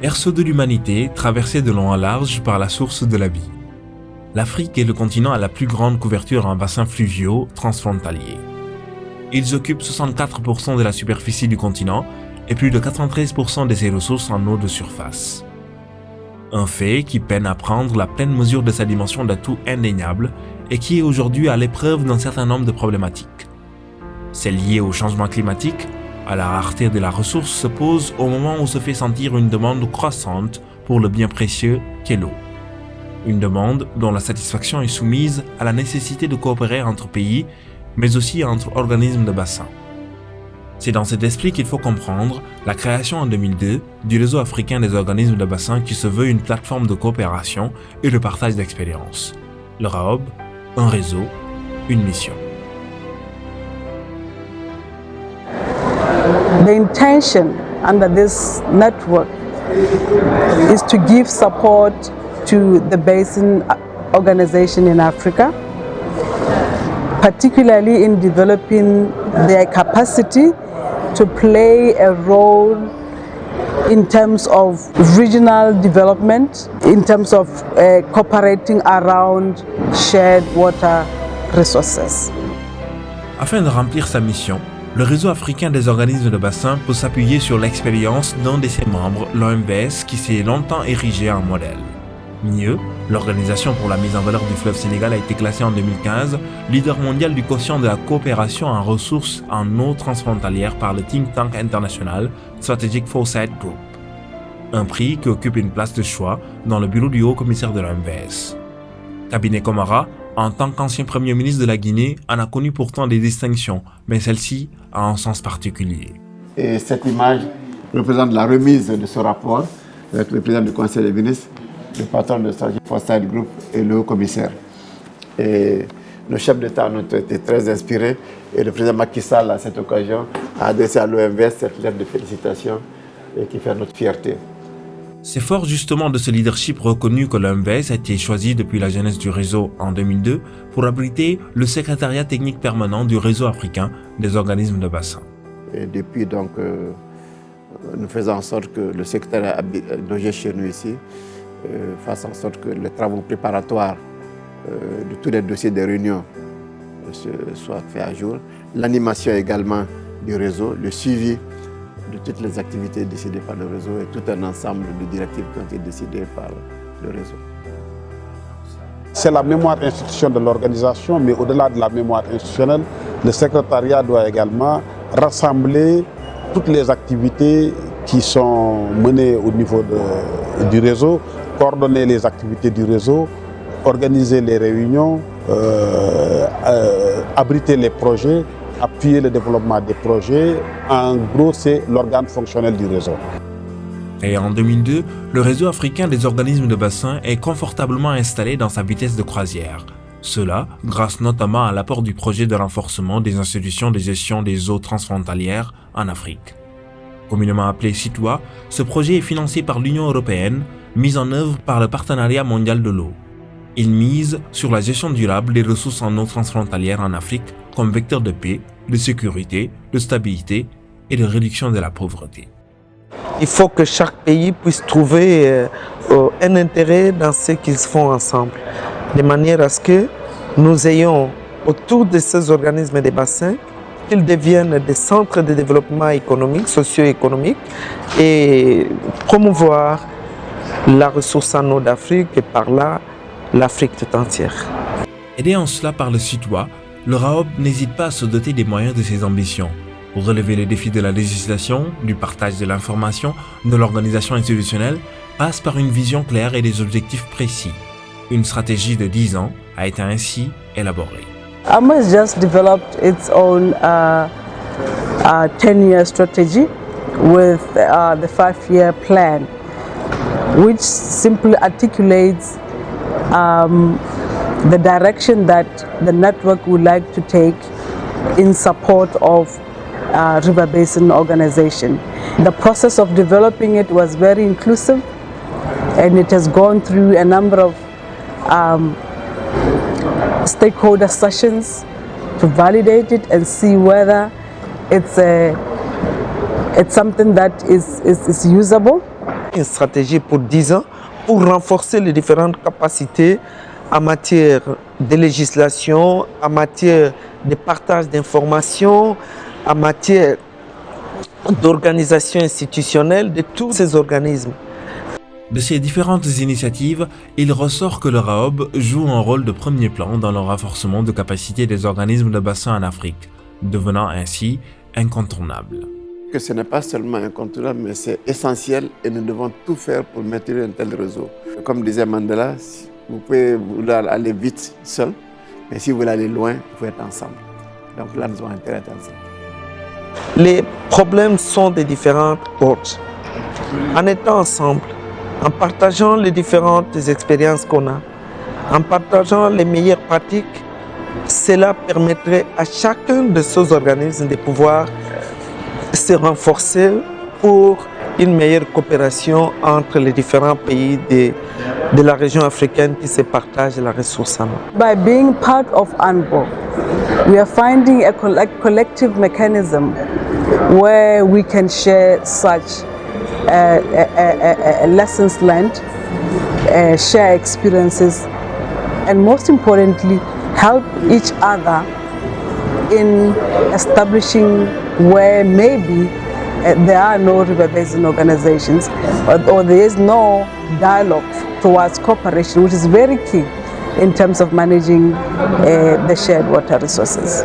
berceau de l'humanité traversé de long en large par la source de la vie. L'Afrique est le continent à la plus grande couverture en bassins fluviaux transfrontaliers. Ils occupent 64% de la superficie du continent et plus de 93% de ses ressources en eau de surface. Un fait qui peine à prendre la pleine mesure de sa dimension d'atout indéniable et qui est aujourd'hui à l'épreuve d'un certain nombre de problématiques. C'est lié au changement climatique, à la rareté de la ressource se pose au moment où se fait sentir une demande croissante pour le bien précieux qu'est l'eau. Une demande dont la satisfaction est soumise à la nécessité de coopérer entre pays, mais aussi entre organismes de bassin. C'est dans cet esprit qu'il faut comprendre la création en 2002 du Réseau africain des organismes de bassin qui se veut une plateforme de coopération et de partage d'expériences. Le RAOB, un réseau, une mission. The intention under this network is to give support to the basin organization in Africa, particularly in developing their capacity to play a role in terms of regional development, in terms of cooperating around shared water resources. Afin de remplir sa mission, le Réseau africain des organismes de bassin peut s'appuyer sur l'expérience d'un de ses membres, l'OMVS, qui s'est longtemps érigé en modèle. Mieux, l'Organisation pour la mise en valeur du fleuve Sénégal a été classée en 2015 leader mondial du quotient de la coopération en ressources en eau transfrontalière par le think tank international Strategic Foresight Group. Un prix qui occupe une place de choix dans le bureau du haut commissaire de l'OMVS. Cabinet Camara, en tant qu'ancien premier ministre de la Guinée, en a connu pourtant des distinctions, mais celle-ci a un sens particulier. Et cette image représente la remise de ce rapport avec le président du Conseil des ministres, le patron de Strategic Foresight Group et le haut commissaire. Et nos chefs d'État ont été très inspirés et le président Macky Sall, à cette occasion, a adressé à l'OMVS cette lettre de félicitations et qui fait notre fierté. C'est fort justement de ce leadership reconnu que l'OMVS a été choisi depuis la jeunesse du réseau en 2002 pour abriter le secrétariat technique permanent du réseau africain des organismes de bassin. Et depuis donc, nous faisons en sorte que le secrétariat logé chez nous ici fasse en sorte que les travaux préparatoires de tous les dossiers des réunions soient faits à jour. L'animation également du réseau, le suivi de toutes les activités décidées par le réseau et tout un ensemble de directives qui ont été décidées par le réseau. C'est la mémoire institutionnelle de l'organisation, mais au-delà de la mémoire institutionnelle, le secrétariat doit également rassembler toutes les activités qui sont menées au niveau du réseau, coordonner les activités du réseau, organiser les réunions, abriter les projets, appuyer le développement des projets. En gros, c'est l'organe fonctionnel du réseau. Et en 2002, le réseau africain des organismes de bassin est confortablement installé dans sa vitesse de croisière. Cela grâce notamment à l'apport du projet de renforcement des institutions de gestion des eaux transfrontalières en Afrique. Communément appelé CITOA, ce projet est financé par l'Union européenne, mis en œuvre par le Partenariat mondial de l'eau. Il mise sur la gestion durable des ressources en eau transfrontalières en Afrique comme vecteur de paix, de sécurité, de stabilité et de réduction de la pauvreté. Il faut que chaque pays puisse trouver un intérêt dans ce qu'ils font ensemble, de manière à ce que nous ayons autour de ces organismes des bassins qu'ils deviennent des centres de développement économique, socio-économique et promouvoir la ressource en eau d'Afrique et par là l'Afrique tout entière. Aidé en cela par le CITOA, le RAOB n'hésite pas à se doter des moyens de ses ambitions pour relever les défis de la législation, du partage de l'information, de l'organisation institutionnelle, passe par une vision claire et des objectifs précis. Une stratégie de 10 ans a été ainsi élaborée. AMO just developed its own 10-year strategy with the 5-year plan, which simply articulates the direction that the network would like to take in support of River Basin Organization. The process of developing it was very inclusive, and it has gone through a number of stakeholder sessions to validate it and see whether it's something that is usable. une stratégie pour 10 ans pour renforcer les différentes capacités en matière de législation, en matière de partage d'informations, en matière d'organisation institutionnelle de tous ces organismes. De ces différentes initiatives, il ressort que le RAOB joue un rôle de premier plan dans le renforcement de capacités des organismes de bassin en Afrique, devenant ainsi incontournable. Que ce n'est pas seulement incontournable, mais c'est essentiel et nous devons tout faire pour maintenir un tel réseau. Comme disait Mandela, vous pouvez vouloir aller vite seul, mais si vous voulez aller loin, il faut être ensemble. Donc là, nous avons intérêt à être ensemble. Les problèmes sont de différentes ordres. En étant ensemble, en partageant les différentes expériences qu'on a, en partageant les meilleures pratiques, cela permettrait à chacun de ces organismes de pouvoir se renforcer pour une meilleure coopération entre les différents pays de la région africaine qui se partagent la ressource en eau. By being part of UNBO, we are finding a collective mechanism where we can share such lessons learned, share experiences, and most importantly, help each other in establishing where maybe there are no river basin organizations or there is no dialogue towards cooperation, which is very key in terms of managing the shared water resources.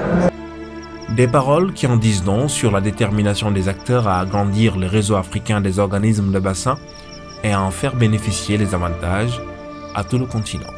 Des paroles qui en disent long sur la détermination des acteurs à agrandir le réseau africain des organismes de bassin et à en faire bénéficier les avantages à tout le continent.